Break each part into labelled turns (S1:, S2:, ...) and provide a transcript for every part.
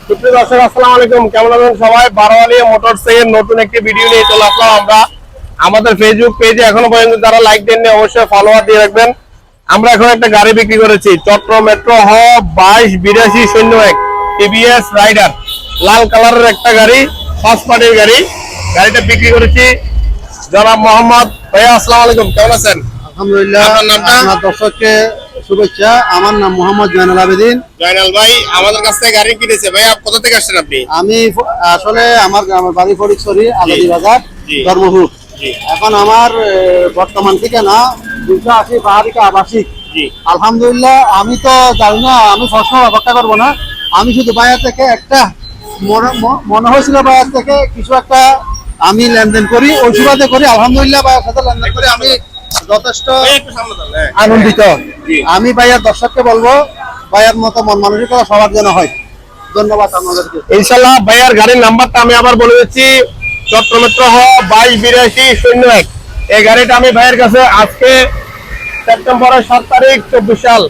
S1: সুপ্রিয় দর্শক আসসালামু আলাইকুম, কেমন আছেন সবাই? বারোয়ালিয়া মোটরস এর নতুন একটি ভিডিও নিয়ে চলে আসলাম আমরা। আমাদের ফেসবুক পেজে এখনো পর্যন্ত যারা লাইক দেননি অবশ্যই ফলোয়ার দিয়ে রাখবেন। আমরা এখন একটা গাড়ি বিক্রি করেছি, চট্টগ্রাম মেট্রো হ 228201 টিভিএস রাইডার, লাল কালারের একটা গাড়ি, 5 পার্টির গাড়ি। গাড়িটা বিক্রি করেছি জনাব মোহাম্মদ। ভাইয়া আসসালামু আলাইকুম, কেমন আছেন?
S2: আলহামদুলিল্লাহ। আমার দর্শককে শুভেচ্ছা। আমার নাম মোহাম্মদ জয়নাল আবেদিন।
S1: জয়নাল ভাই আমাদের কাছ থেকে গাড়ি কিনেছে। ভাইয়া কোথা থেকে আসছেন আপনি?
S2: আমি আসলে আমার বাড়ি ফটিকছড়ি, আলাদি বাজার, ধর্মপুর। এখন আমার বর্তমান ঠিকানা 280 পাহাড়িকা আবাসিক। আলহামদুলিল্লাহ। আমি তো জানি না, আমি সবসময় অপেক্ষা করবো না। আমি শুধু বাজার থেকে একটা মনে হয়েছিল, বাজার থেকে কিছু একটা আমি লেনদেন করি, ওই সুবাদে করি। আলহামদুলিল্লাহ বাজার সাথে লেনদেন করে আমি যথেষ্ট আনন্দিত। আমি ভাইয়ার দর্শককে বলবো, ভাইয়ার মতো মন মানসিকতা সবার জন্য হয়। ধন্যবাদ আপনাদেরকে।
S1: ইনশাআল্লাহ। ভাইয়ার গাড়ির নাম্বারটা আমি আবার বলে দিচ্ছি, চট্টগ্রাম মেট্রো হ 228201। এই গাড়িটা আমি ভাইয়ের কাছে আজকে সেপ্টেম্বরের 7 তারিখ 24 সাল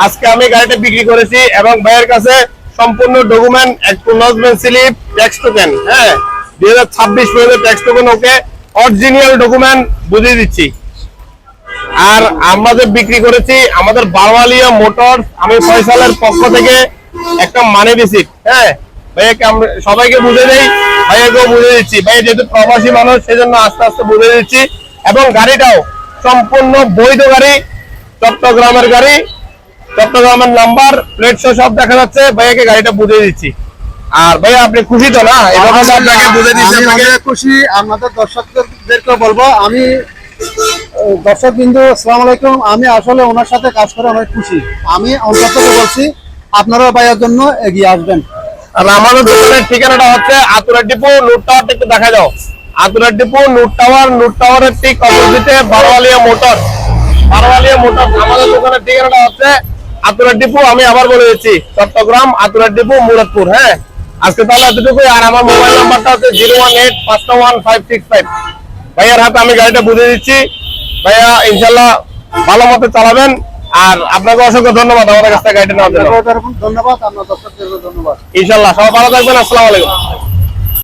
S1: আজকে আমি গাড়িটা বিক্রি করেছি এবং ভাইয়ের কাছে সম্পূর্ণ document, acknowledgement slip, tax token, হ্যাঁ 2026 পর্যন্ত tax token okay, original document বুঝিয়ে দিচ্ছি। আর আমরা যে বিক্রি করেছি আমাদের বারোয়ালিয়া মোটরস, আমি ফয়সালের পক্ষ থেকে একটা মানি রিসিট, হ্যাঁ ভাইয়াকে আমরা সবাইকে বুঝে দেই, ভাইয়াকেও বুঝে দিচ্ছি। ভাইয়া যেহেতু প্রবাসী মানুষ সেজন্য আস্তে আস্তে বুঝে দিচ্ছি। এবং গাড়িটাও সম্পূর্ণ বৈধ গাড়ি, চট্টগ্রামের গাড়ি, চট্টগ্রামের নাম্বার প্লেট সব দেখা যাচ্ছে। ভাইয়াকে গাড়িটা বুঝে দিচ্ছি। আর ভাইয়া আপনি খুশি তো না? এরকম আপনাকে বুঝে দিচ্ছি।
S2: আমি খুশি। আমাদের দর্শকদেরকে বলবো, আমি দর্শক বিন্দু আসসালামু আলাইকুম, আমি আসলে ওনার সাথে কাজ করে অনেক খুশি। আমি অন্তত বলছি আপনারাও ভাইয়ার জন্য এগিয়ে আসবেন।
S1: আর আমাদের দোকানের ঠিকানাটা হচ্ছে আতুরা ডিপো, নুট টাওয়ারটা একটু দেখা যাও। আতুরা ডিপো, নুট টাওয়ারের ঠিক অপোজিটে বারোয়ালিয়া মোটর। বারোয়ালিয়া মোটর আমাদের দোকানের ঠিকানাটা হচ্ছে আতুরা ডিপো। আমি আবার বলে দিচ্ছি, চট্টগ্রাম আতুরা ডিপো, মুরাদপুর। হ্যাঁ, আজকে তাহলে এতটুকুই। আর আমার মোবাইল নাম্বারটা হচ্ছে 018-501-565। ভাইয়ার হাতে আমি গাড়িটা বুঝে দিচ্ছি। ভাইয়া ইনশাল্লাহ ভালো মতো চালাবেন। আর আপনাকে অসংখ্য ধন্যবাদ আমাদের কাছ থেকে গাড়িটা নেওয়ার জন্য।
S2: ধন্যবাদ। আপনার দর্শকদেরকে ধন্যবাদ।
S1: ইনশাল্লাহ সবাই ভালো থাকবেন। আসসালামু আলাইকুম।